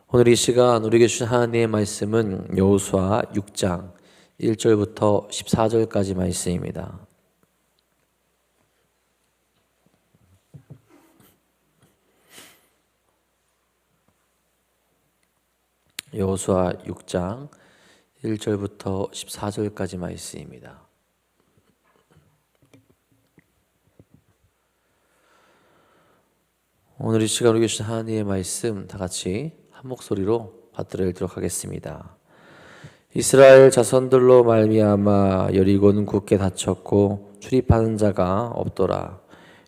오늘 이 시간 우리에게 주신 하나님의 말씀은 여호수아 6장 1절부터 14절까지 말씀입니다. 여호수아 6장 1절부터 14절까지 말씀입니다. 오늘 이 시간 우리에게 주신 하나님의 말씀 다 같이 한 목소리로 받들어 읽도록 하겠습니다. 이스라엘 자손들로 말미암아 여리고는 굳게 닫혔고 출입하는 자가 없더라.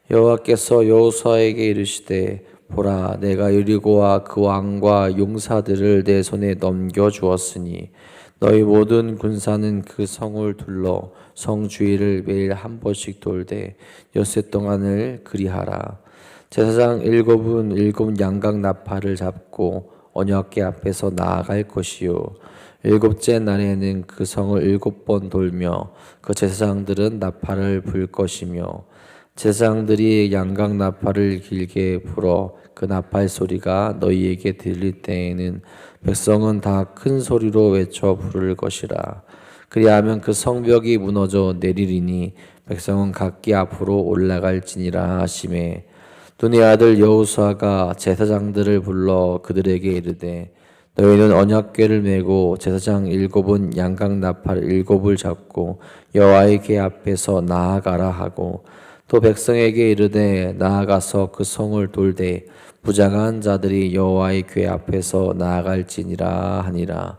여호와께서 여호수아에게 이르시되 보라, 내가 여리고와 그 왕과 용사들을 내 손에 넘겨 주었으니 너희 모든 군사는 그 성을 둘러 성 주위를 매일 한 번씩 돌되 엿새 동안을 그리하라. 제사장 일곱은 일곱 양각 나팔을 잡고 언약궤 앞에서 나아갈 것이요 일곱째 날에는 그 성을 일곱 번 돌며 그 제사장들은 나팔을 불 것이며 제사장들이 양각 나팔을 길게 불어 그 나팔 소리가 너희에게 들릴 때에는 백성은 다 큰 소리로 외쳐 부를 것이라. 그리하면 그 성벽이 무너져 내리리니 백성은 각기 앞으로 올라갈지니라 하시매 눈의 아들 여호수아가 제사장들을 불러 그들에게 이르되 너희는 언약궤를 메고 제사장 일곱은 양각 나팔 일곱을 잡고 여호와의 궤 앞에서 나아가라 하고 또 백성에게 이르되 나아가서 그 성을 돌되 부장한 자들이 여호와의 궤 앞에서 나아갈지니라 하니라.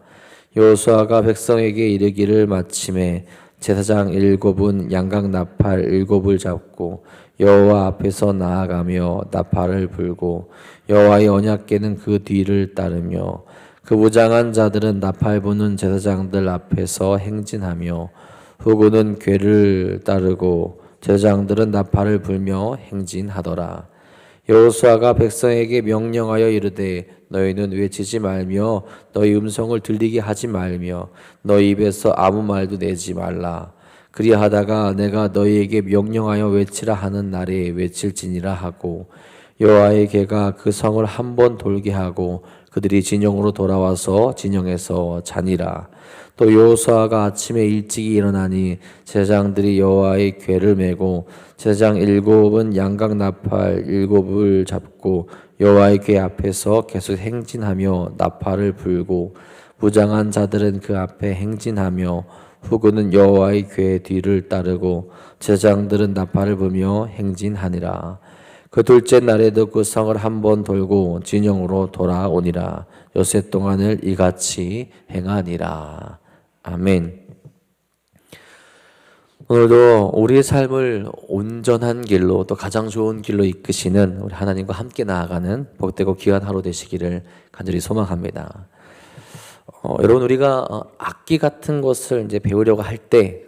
여호수아가 백성에게 이르기를 마침에 제사장 일곱은 양각 나팔 일곱을 잡고 여호와 앞에서 나아가며 나팔을 불고 여호와의 언약궤는 그 뒤를 따르며 그 무장한 자들은 나팔 부는 제사장들 앞에서 행진하며 후군은 궤를 따르고 제사장들은 나팔을 불며 행진하더라. 여호수아가 백성에게 명령하여 이르되 너희는 외치지 말며 너희 음성을 들리게 하지 말며 너희 입에서 아무 말도 내지 말라. 그리하다가 내가 너희에게 명령하여 외치라 하는 날에 외칠지니라 하고 여호와의 궤가 그 성을 한 번 돌게 하고 그들이 진영으로 돌아와서 진영에서 자니라. 또 여호수아가 아침에 일찍이 일어나니 제사장들이 여호와의 궤를 메고 제사장 일곱은 양각 나팔 일곱을 잡고 여호와의 궤 앞에서 계속 행진하며 나팔을 불고 무장한 자들은 그 앞에 행진하며 후군은 여호와의 궤 뒤를 따르고 제사장들은 나팔을 불며 행진하니라. 그 둘째 날에도 그 성을 한 번 돌고 진영으로 돌아오니라. 엿새 동안을 이같이 행하니라. 아멘. 오늘도 우리의 삶을 온전한 길로 또 가장 좋은 길로 이끄시는 우리 하나님과 함께 나아가는 복되고 귀한 하루 되시기를 간절히 소망합니다. 여러분, 우리가 악기 같은 것을 이제 배우려고 할 때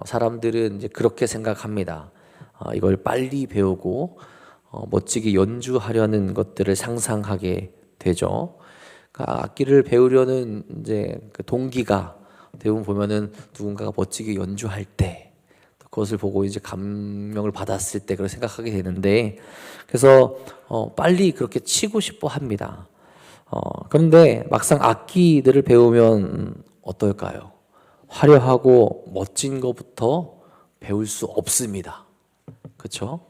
사람들은 이제 그렇게 생각합니다. 이걸 빨리 배우고 멋지게 연주하려는 것들을 상상하게 되죠. 그러니까 악기를 배우려는 이제 그 동기가 대부분 보면은 누군가가 멋지게 연주할 때 그것을 보고 이제 감명을 받았을 때 그렇게 생각하게 되는데, 그래서 빨리 그렇게 치고 싶어 합니다. 그런데 막상 악기들을 배우면 어떨까요? 화려하고 멋진 것부터 배울 수 없습니다. 그렇죠?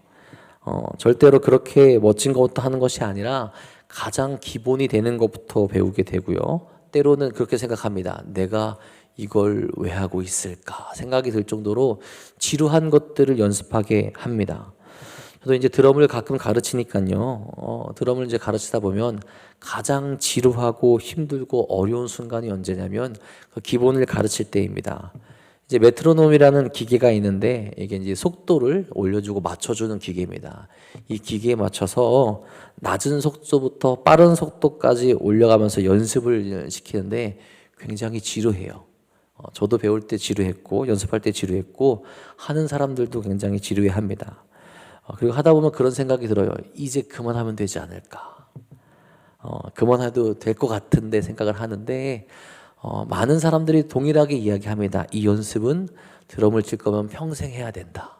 절대로 그렇게 멋진 것부터 하는 것이 아니라 가장 기본이 되는 것부터 배우게 되고요. 때로는 그렇게 생각합니다. 내가 이걸 왜 하고 있을까 생각이 들 정도로 지루한 것들을 연습하게 합니다. 저도 이제 드럼을 가끔 가르치니까요. 드럼을 이제 가르치다 보면 가장 지루하고 힘들고 어려운 순간이 언제냐면 그 기본을 가르칠 때입니다. 이제 메트로놈이라는 기계가 있는데 이게 이제 속도를 올려주고 맞춰주는 기계입니다. 이 기계에 맞춰서 낮은 속도부터 빠른 속도까지 올려가면서 연습을 시키는데 굉장히 지루해요. 저도 배울 때 지루했고 연습할 때 지루했고 하는 사람들도 굉장히 지루해합니다. 그리고 하다 보면 그런 생각이 들어요. 이제 그만하면 되지 않을까. 그만해도 될 것 같은데 생각을 하는데 많은 사람들이 동일하게 이야기합니다. 이 연습은 드럼을 칠 거면 평생 해야 된다.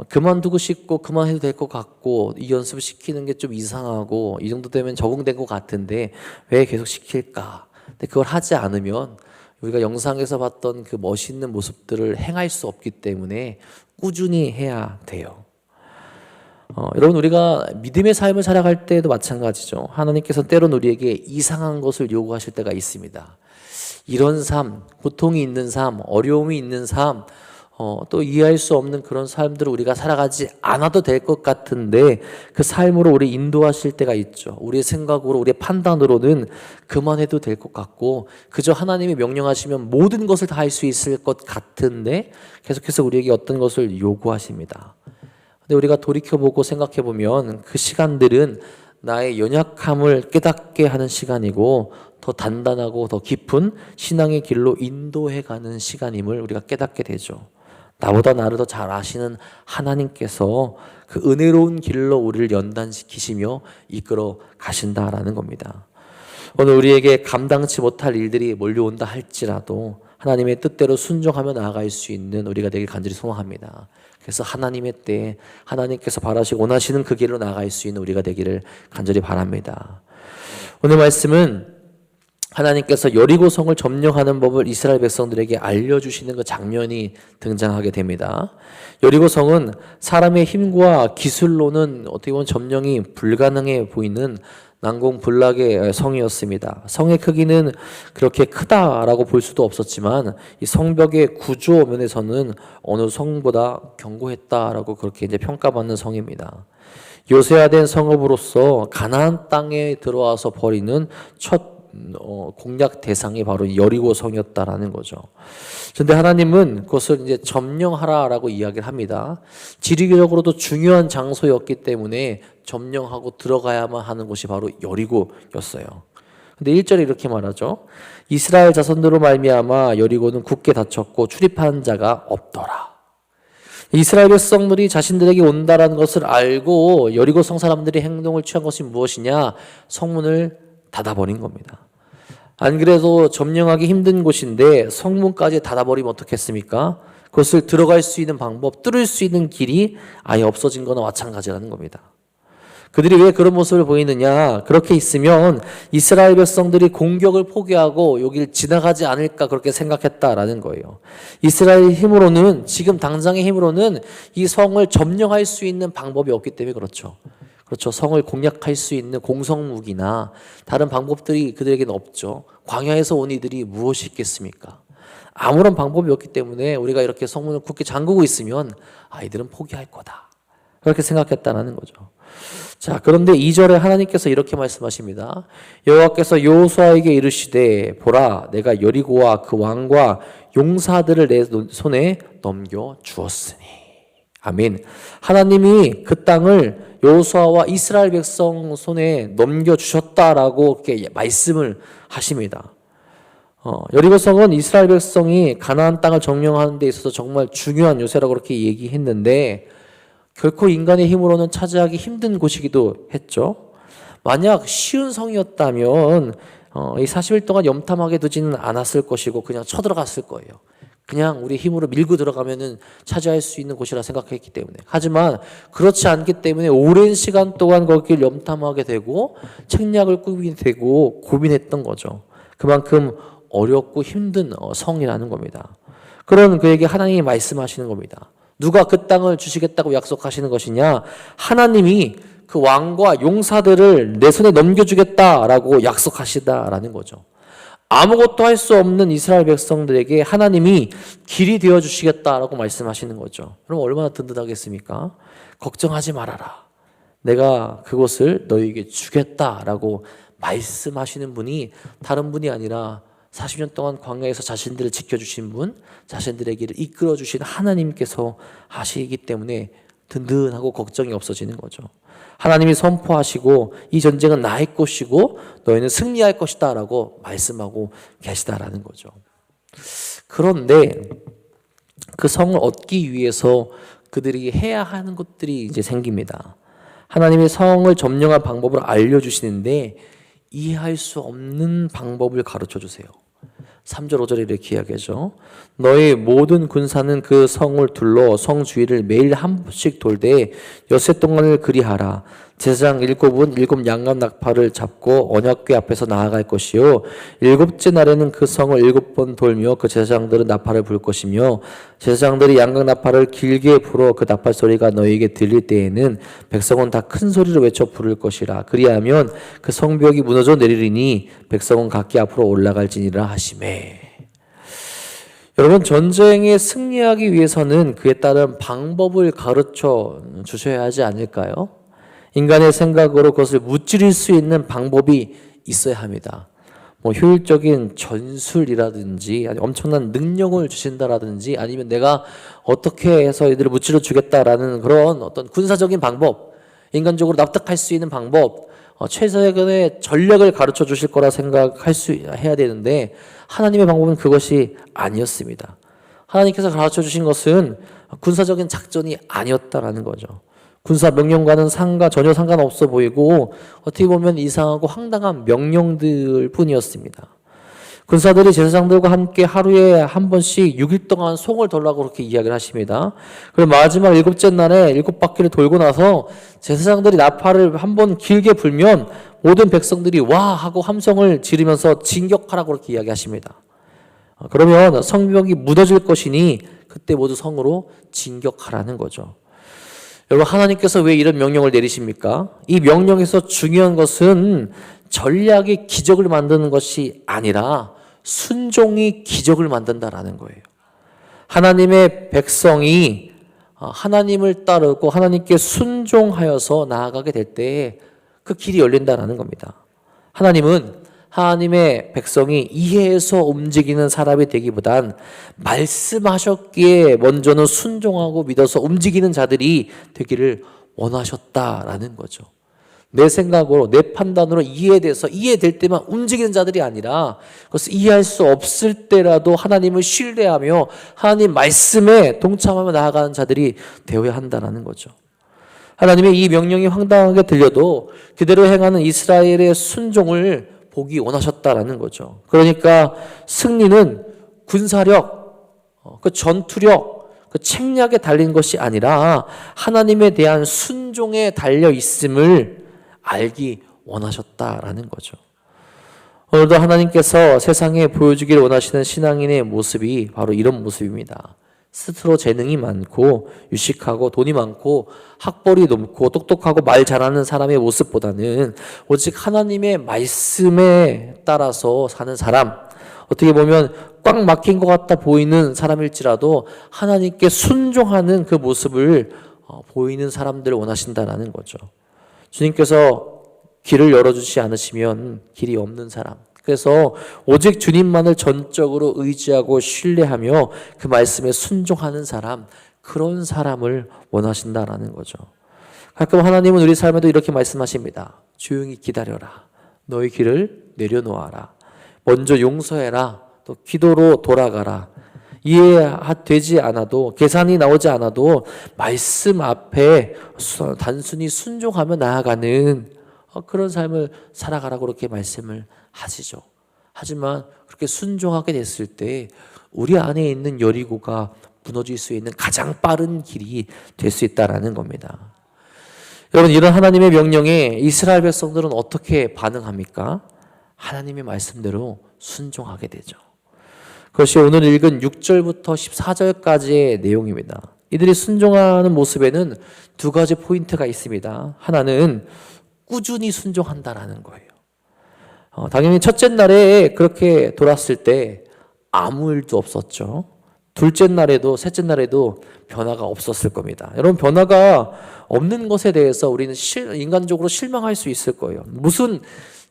그만두고 싶고 그만해도 될 것 같고 이 연습을 시키는 게 좀 이상하고 이 정도 되면 적응된 것 같은데 왜 계속 시킬까? 근데 그걸 하지 않으면 우리가 영상에서 봤던 그 멋있는 모습들을 행할 수 없기 때문에 꾸준히 해야 돼요. 여러분 우리가 믿음의 삶을 살아갈 때도 마찬가지죠. 하나님께서 때론 우리에게 이상한 것을 요구하실 때가 있습니다. 이런 삶, 고통이 있는 삶, 어려움이 있는 삶, 또 이해할 수 없는 그런 삶들을 우리가 살아가지 않아도 될 것 같은데 그 삶으로 우리 인도하실 때가 있죠. 우리의 생각으로, 우리의 판단으로는 그만해도 될 것 같고 그저 하나님이 명령하시면 모든 것을 다 할 수 있을 것 같은데 계속해서 우리에게 어떤 것을 요구하십니다. 근데 우리가 돌이켜보고 생각해보면 그 시간들은 나의 연약함을 깨닫게 하는 시간이고 더 단단하고 더 깊은 신앙의 길로 인도해가는 시간임을 우리가 깨닫게 되죠. 나보다 나를 더 잘 아시는 하나님께서 그 은혜로운 길로 우리를 연단시키시며 이끌어 가신다라는 겁니다. 오늘 우리에게 감당치 못할 일들이 몰려온다 할지라도 하나님의 뜻대로 순종하며 나아갈 수 있는 우리가 되길 간절히 소망합니다. 그래서 하나님의 때에 하나님께서 바라시고 원하시는 그 길로 나아갈 수 있는 우리가 되기를 간절히 바랍니다. 오늘 말씀은 하나님께서 여리고성을 점령하는 법을 이스라엘 백성들에게 알려주시는 그 장면이 등장하게 됩니다. 여리고성은 사람의 힘과 기술로는 어떻게 보면 점령이 불가능해 보이는 난공불락의 성이었습니다. 성의 크기는 그렇게 크다라고 볼 수도 없었지만 이 성벽의 구조 면에서는 어느 성보다 견고했다라고 그렇게 이제 평가받는 성입니다. 요새화된 성읍으로서 가나안 땅에 들어와서 벌이는 첫 공략 대상이 바로 여리고성이었다라는 거죠. 그런데 하나님은 그것을 이제 점령하라라고 이야기를 합니다. 지리적으로도 중요한 장소였기 때문에 점령하고 들어가야만 하는 곳이 바로 여리고였어요. 근데 1절에 이렇게 말하죠. 이스라엘 자손들로 말미암아 여리고는 굳게 닫혔고 출입하는 자가 없더라. 이스라엘 백성들이 자신들에게 온다라는 것을 알고 여리고성 사람들이 행동을 취한 것이 무엇이냐? 성문을 닫아버린 겁니다. 안 그래도 점령하기 힘든 곳인데 성문까지 닫아버리면 어떻겠습니까? 그것을 들어갈 수 있는 방법, 뚫을 수 있는 길이 아예 없어진 거나 마찬가지라는 겁니다. 그들이 왜 그런 모습을 보이느냐? 그렇게 있으면 이스라엘 백성들이 공격을 포기하고 여기를 지나가지 않을까 그렇게 생각했다라는 거예요. 이스라엘 힘으로는 지금 당장의 힘으로는 이 성을 점령할 수 있는 방법이 없기 때문에 그렇죠. 그렇죠. 성을 공략할 수 있는 공성무기나 다른 방법들이 그들에게는 없죠. 광야에서 온 이들이 무엇이 있겠습니까? 아무런 방법이 없기 때문에 우리가 이렇게 성문을 굳게 잠그고 있으면 아이들은 포기할 거다. 그렇게 생각했다는 거죠. 자, 그런데 2절에 하나님께서 이렇게 말씀하십니다. 여호와께서 여호수아에게 이르시되 보라 내가 여리고와 그 왕과 용사들을 내 손에 넘겨 주었으니. 아멘. 하나님이 그 땅을 여호수아와 이스라엘 백성 손에 넘겨주셨다라고 이렇게 말씀을 하십니다. 여리고성은 이스라엘 백성이 가나안 땅을 점령하는 데 있어서 정말 중요한 요새라고 그렇게 얘기했는데 결코 인간의 힘으로는 차지하기 힘든 곳이기도 했죠. 만약 쉬운 성이었다면 이 40일 동안 염탐하게 두지는 않았을 것이고 그냥 쳐들어갔을 거예요. 그냥 우리 힘으로 밀고 들어가면은 차지할 수 있는 곳이라 생각했기 때문에. 하지만 그렇지 않기 때문에 오랜 시간 동안 거기를 염탐하게 되고 책략을 꾸미게 되고 고민했던 거죠. 그만큼 어렵고 힘든 성이라는 겁니다. 그런 그에게 하나님이 말씀하시는 겁니다. 누가 그 땅을 주시겠다고 약속하시는 것이냐? 하나님이 그 왕과 용사들을 내 손에 넘겨주겠다라고 약속하시다라는 거죠. 아무것도 할 수 없는 이스라엘 백성들에게 하나님이 길이 되어주시겠다라고 말씀하시는 거죠. 그럼 얼마나 든든하겠습니까? 걱정하지 말아라. 내가 그곳을 너희에게 주겠다라고 말씀하시는 분이 다른 분이 아니라 40년 동안 광야에서 자신들을 지켜주신 분, 자신들의 길을 이끌어주신 하나님께서 하시기 때문에 든든하고 걱정이 없어지는 거죠. 하나님이 선포하시고 이 전쟁은 나의 것이고 너희는 승리할 것이다 라고 말씀하고 계시다라는 거죠. 그런데 그 성을 얻기 위해서 그들이 해야 하는 것들이 이제 생깁니다. 하나님의 성을 점령할 방법을 알려주시는데 이해할 수 없는 방법을 가르쳐 주세요. 3절 5절에 이렇게 이야기하죠. 너희 모든 군사는 그 성을 둘러 성 주위를 매일 한 번씩 돌되 엿새 동안을 그리하라. 제사장 7은 7 양감 나팔을 잡고 언약궤 앞에서 나아갈 것이요 7째 날에는 그 성을 7번 돌며 그 제사장들은 나팔을 불 것이며 제사장들이 양각 나팔을 길게 불어 그 나팔 소리가 너희에게 들릴 때에는 백성은 다 큰 소리로 외쳐 부를 것이라. 그리하면 그 성벽이 무너져 내리리니 백성은 각기 앞으로 올라갈지니라 하시매. 여러분, 전쟁에 승리하기 위해서는 그에 따른 방법을 가르쳐 주셔야 하지 않을까요? 인간의 생각으로 그것을 무찌를 수 있는 방법이 있어야 합니다. 효율적인 전술이라든지 아니 엄청난 능력을 주신다라든지 아니면 내가 어떻게 해서 이들을 무찌러 주겠다라는 그런 어떤 군사적인 방법, 인간적으로 납득할 수 있는 방법, 최선의 전략을 가르쳐 주실 거라 해야 되는데 하나님의 방법은 그것이 아니었습니다. 하나님께서 가르쳐 주신 것은 군사적인 작전이 아니었다라는 거죠. 군사 명령과는 전혀 상관없어 보이고 어떻게 보면 이상하고 황당한 명령들 뿐이었습니다. 군사들이 제사장들과 함께 하루에 한 번씩 6일 동안 송을 돌라고 그렇게 이야기를 하십니다. 그리고 마지막 7째 날에 7바퀴를 돌고 나서 제사장들이 나팔을 한 번 길게 불면 모든 백성들이 와 하고 함성을 지르면서 진격하라고 그렇게 이야기하십니다. 그러면 성벽이 무너질 것이니 그때 모두 성으로 진격하라는 거죠. 여러분, 하나님께서 왜 이런 명령을 내리십니까? 이 명령에서 중요한 것은 전략이 기적을 만드는 것이 아니라 순종이 기적을 만든다라는 거예요. 하나님의 백성이 하나님을 따르고 하나님께 순종하여서 나아가게 될 때 그 길이 열린다라는 겁니다. 하나님은 하나님의 백성이 이해해서 움직이는 사람이 되기보단 말씀하셨기에 먼저는 순종하고 믿어서 움직이는 자들이 되기를 원하셨다라는 거죠. 내 생각으로 내 판단으로 이해될 때만 움직이는 자들이 아니라 그것을 이해할 수 없을 때라도 하나님을 신뢰하며 하나님 말씀에 동참하며 나아가는 자들이 되어야 한다는 거죠. 하나님의 이 명령이 황당하게 들려도 그대로 행하는 이스라엘의 순종을 보기 원하셨다라는 거죠. 그러니까 승리는 군사력, 그 전투력, 그 책략에 달린 것이 아니라 하나님에 대한 순종에 달려 있음을 알기 원하셨다라는 거죠. 오늘도 하나님께서 세상에 보여주기를 원하시는 신앙인의 모습이 바로 이런 모습입니다. 스스로 재능이 많고 유식하고 돈이 많고 학벌이 높고 똑똑하고 말 잘하는 사람의 모습보다는 오직 하나님의 말씀에 따라서 사는 사람, 어떻게 보면 꽉 막힌 것 같아 보이는 사람일지라도 하나님께 순종하는 그 모습을 보이는 사람들을 원하신다는 거죠. 주님께서 길을 열어주지 않으시면 길이 없는 사람, 그래서 오직 주님만을 전적으로 의지하고 신뢰하며 그 말씀에 순종하는 사람, 그런 사람을 원하신다라는 거죠. 가끔 하나님은 우리 삶에도 이렇게 말씀하십니다. 조용히 기다려라. 너의 길을 내려놓아라. 먼저 용서해라. 또 기도로 돌아가라. 이해되지 않아도, 계산이 나오지 않아도 말씀 앞에 단순히 순종하며 나아가는 그런 삶을 살아가라고 그렇게 말씀을 하시죠. 하지만 그렇게 순종하게 됐을 때 우리 안에 있는 여리고가 무너질 수 있는 가장 빠른 길이 될 수 있다라는 겁니다. 여러분, 이런 하나님의 명령에 이스라엘 백성들은 어떻게 반응합니까? 하나님의 말씀대로 순종하게 되죠. 그것이 오늘 읽은 6절부터 14절까지의 내용입니다. 이들이 순종하는 모습에는 두 가지 포인트가 있습니다. 하나는 꾸준히 순종한다라는 거예요. 당연히 첫째 날에 그렇게 돌았을 때 아무 일도 없었죠. 둘째 날에도 셋째 날에도 변화가 없었을 겁니다. 여러분, 변화가 없는 것에 대해서 우리는 인간적으로 실망할 수 있을 거예요. 무슨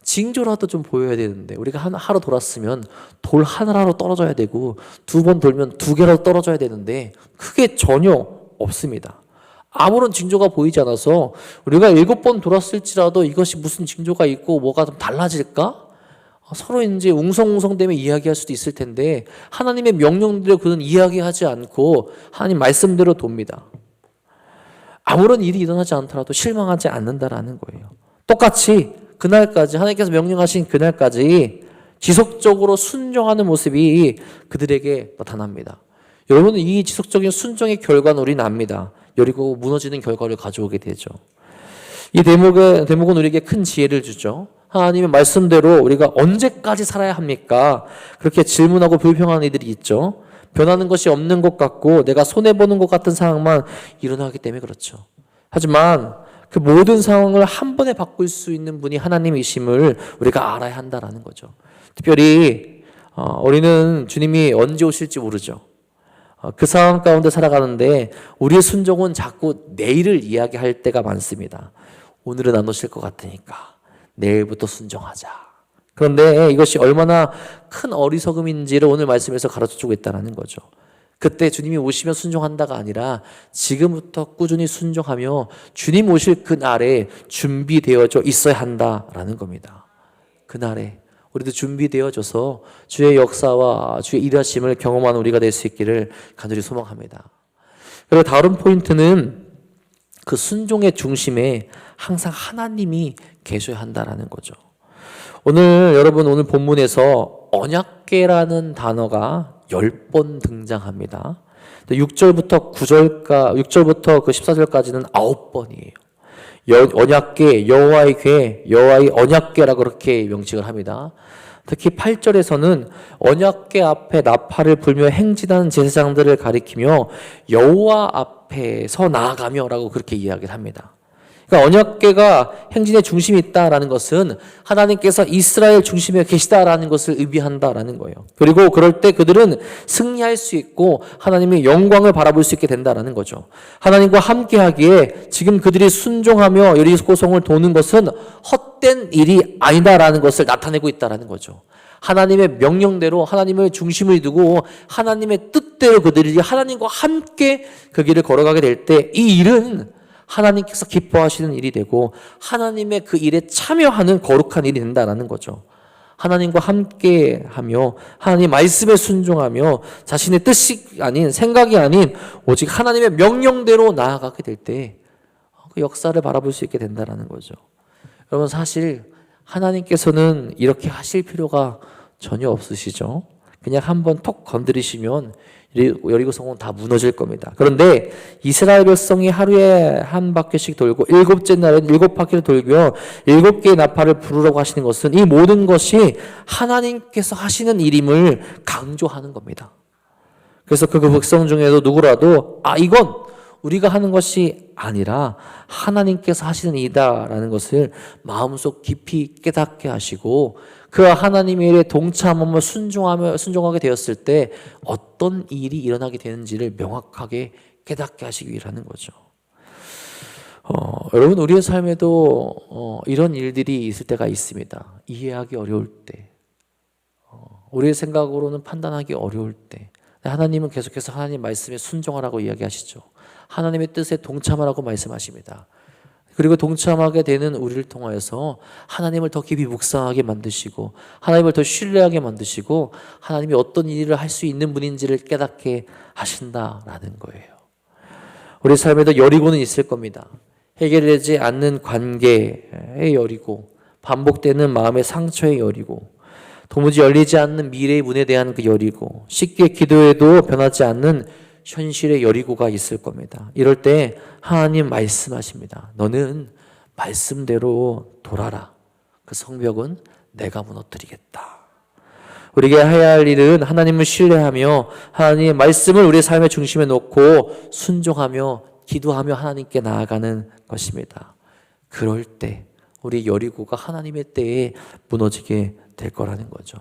징조라도 좀 보여야 되는데 우리가 하루 돌았으면 돌 하나라도 떨어져야 되고 2번 돌면 2개라도 떨어져야 되는데 그게 전혀 없습니다. 아무런 징조가 보이지 않아서 우리가 7번 돌았을지라도 이것이 무슨 징조가 있고 뭐가 좀 달라질까? 서로 이제 웅성웅성대며 이야기할 수도 있을 텐데 하나님의 명령대로 그는 이야기하지 않고 하나님 말씀대로 돕니다. 아무런 일이 일어나지 않더라도 실망하지 않는다라는 거예요. 똑같이 그날까지 하나님께서 명령하신 그날까지 지속적으로 순종하는 모습이 그들에게 나타납니다. 여러분, 이 지속적인 순종의 결과는 우리는 압니다. 여리고 무너지는 결과를 가져오게 되죠. 이 대목은 우리에게 큰 지혜를 주죠. 하나님의 말씀대로 우리가 언제까지 살아야 합니까? 그렇게 질문하고 불평하는 이들이 있죠. 변하는 것이 없는 것 같고 내가 손해보는 것 같은 상황만 일어나기 때문에 그렇죠. 하지만 그 모든 상황을 한 번에 바꿀 수 있는 분이 하나님이심을 우리가 알아야 한다라는 거죠. 특별히 우리는 주님이 언제 오실지 모르죠. 그 상황 가운데 살아가는데 우리의 순종은 자꾸 내일을 이야기할 때가 많습니다. 오늘은 안 오실 것 같으니까 내일부터 순종하자. 그런데 이것이 얼마나 큰 어리석음인지를 오늘 말씀에서 가르쳐주고 있다는 거죠. 그때 주님이 오시면 순종한다가 아니라 지금부터 꾸준히 순종하며 주님 오실 그날에 준비되어져 있어야 한다라는 겁니다. 그날에 우리도 준비되어져서 주의 역사와 주의 일하심을 경험하는 우리가 될 수 있기를 간절히 소망합니다. 그리고 다른 포인트는 그 순종의 중심에 항상 하나님이 계셔야 한다라는 거죠. 여러분 오늘 본문에서 언약궤라는 단어가 10번 등장합니다. 6절부터 그 14절까지는 9번이에요. 언약궤, 여호와의 궤, 여호와의 언약궤라고 그렇게 명칭을 합니다. 특히 8절에서는 언약궤 앞에 나팔을 불며 행진하는 제사장들을 가리키며 여호와 앞에서 나아가며라고 그렇게 이야기를 합니다. 그러니까 언약궤가 행진의 중심이 있다라는 것은 하나님께서 이스라엘 중심에 계시다라는 것을 의미한다라는 거예요. 그리고 그럴 때 그들은 승리할 수 있고 하나님의 영광을 바라볼 수 있게 된다라는 거죠. 하나님과 함께하기에 지금 그들이 순종하며 여리고성을 도는 것은 헛된 일이 아니다라는 것을 나타내고 있다라는 거죠. 하나님의 명령대로 하나님을 중심을 두고 하나님의 뜻대로 그들이 하나님과 함께 그 길을 걸어가게 될 때 이 일은 하나님께서 기뻐하시는 일이 되고 하나님의 그 일에 참여하는 거룩한 일이 된다는 거죠. 하나님과 함께하며 하나님 말씀에 순종하며 자신의 뜻이 아닌 생각이 아닌 오직 하나님의 명령대로 나아가게 될 때 그 역사를 바라볼 수 있게 된다는 거죠. 여러분 사실 하나님께서는 이렇게 하실 필요가 전혀 없으시죠. 그냥 한번 톡 건드리시면 여리고성은 다 무너질 겁니다. 그런데 이스라엘 백성이 하루에 한 바퀴씩 돌고 7째 날엔 7바퀴를 돌며 7개의 나팔을 부르라고 하시는 것은 이 모든 것이 하나님께서 하시는 일임을 강조하는 겁니다. 그래서 그 백성 중에도 누구라도 이건 우리가 하는 것이 아니라 하나님께서 하시는 일이다라는 것을 마음속 깊이 깨닫게 하시고 그 하나님의 일에 동참하며 순종하게 되었을 때 어떤 일이 일어나게 되는지를 명확하게 깨닫게 하시기 위하는 거죠. 여러분 우리의 삶에도 이런 일들이 있을 때가 있습니다. 이해하기 어려울 때, 우리의 생각으로는 판단하기 어려울 때 하나님은 계속해서 하나님 말씀에 순종하라고 이야기하시죠. 하나님의 뜻에 동참하라고 말씀하십니다. 그리고 동참하게 되는 우리를 통하여서 하나님을 더 깊이 묵상하게 만드시고 하나님을 더 신뢰하게 만드시고 하나님이 어떤 일을 할 수 있는 분인지를 깨닫게 하신다라는 거예요. 우리 삶에도 여리고는 있을 겁니다. 해결되지 않는 관계의 여리고, 반복되는 마음의 상처의 여리고, 도무지 열리지 않는 미래의 문에 대한 그 여리고, 쉽게 기도해도 변하지 않는 현실의 여리고가 있을 겁니다. 이럴 때 하나님 말씀하십니다. 너는 말씀대로 돌아라. 그 성벽은 내가 무너뜨리겠다. 우리가 해야 할 일은 하나님을 신뢰하며 하나님의 말씀을 우리의 삶의 중심에 놓고 순종하며 기도하며 하나님께 나아가는 것입니다. 그럴 때 우리 여리고가 하나님의 때에 무너지게 될 거라는 거죠.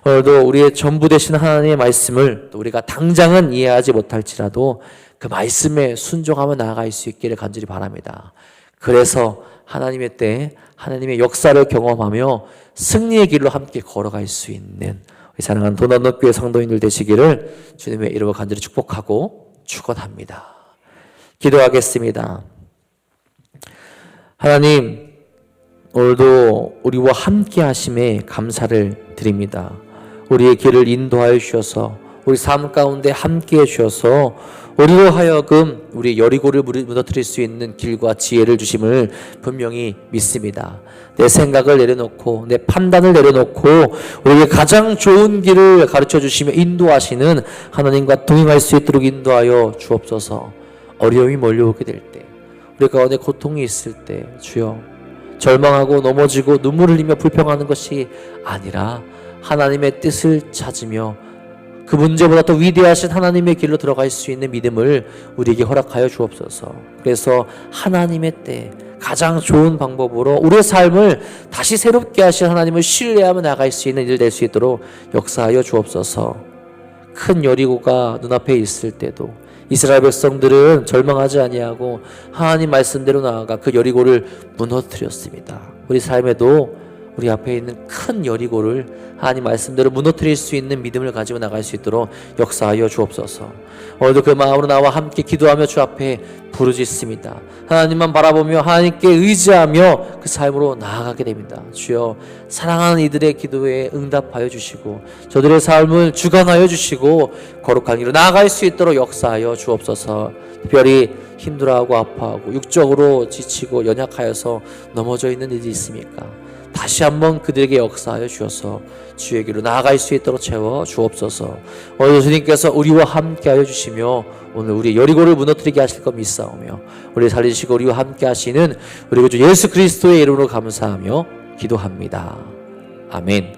오늘도 우리의 전부 되신 하나님의 말씀을 또 우리가 당장은 이해하지 못할지라도 그 말씀에 순종하며 나아갈 수 있기를 간절히 바랍니다. 그래서 하나님의 때에 하나님의 역사를 경험하며 승리의 길로 함께 걸어갈 수 있는 우리 사랑하는 도난노교회 성도인들 되시기를 주님의 이름으로 간절히 축복하고 축원합니다. 기도하겠습니다. 하나님, 오늘도 우리와 함께 하심에 감사를 드립니다. 우리의 길을 인도하여 주셔서 우리 삶 가운데 함께해 주셔서 우리로 하여금 우리 여리고를 무너뜨릴 수 있는 길과 지혜를 주심을 분명히 믿습니다. 내 생각을 내려놓고 내 판단을 내려놓고 우리에게 가장 좋은 길을 가르쳐 주시며 인도하시는 하나님과 동행할 수 있도록 인도하여 주옵소서. 어려움이 몰려오게 될 때, 우리 가운데 고통이 있을 때 주여 절망하고 넘어지고 눈물 흘리며 불평하는 것이 아니라 하나님의 뜻을 찾으며 그 문제보다 더 위대하신 하나님의 길로 들어갈 수 있는 믿음을 우리에게 허락하여 주옵소서. 그래서 하나님의 때 가장 좋은 방법으로 우리의 삶을 다시 새롭게 하신 하나님을 신뢰하며 나갈 수 있는 일 될 수 있도록 역사하여 주옵소서. 큰 여리고가 눈앞에 있을 때도 이스라엘 백성들은 절망하지 아니하고 하나님 말씀대로 나아가 그 여리고를 무너뜨렸습니다. 우리 삶에도 우리 앞에 있는 큰 여리고를 하나님 말씀대로 무너뜨릴 수 있는 믿음을 가지고 나갈 수 있도록 역사하여 주옵소서. 오늘도 그 마음으로 나와 함께 기도하며 주 앞에 부르짖습니다. 하나님만 바라보며 하나님께 의지하며 그 삶으로 나아가게 됩니다. 주여 사랑하는 이들의 기도에 응답하여 주시고 저들의 삶을 주관하여 주시고 거룩한 길로 나아갈 수 있도록 역사하여 주옵소서. 특별히 힘들어하고 아파하고 육적으로 지치고 연약하여서 넘어져 있는 일이 있습니까? 다시 한번 그들에게 역사하여 주셔서 주의 길로 나아갈 수 있도록 채워 주옵소서. 오늘 주님께서 우리와 함께하여 주시며 오늘 우리 여리고를 무너뜨리게 하실 것 믿사오며 우리 살리시고 우리와 함께 하시는 우리 구주 예수 그리스도의 이름으로 감사하며 기도합니다. 아멘.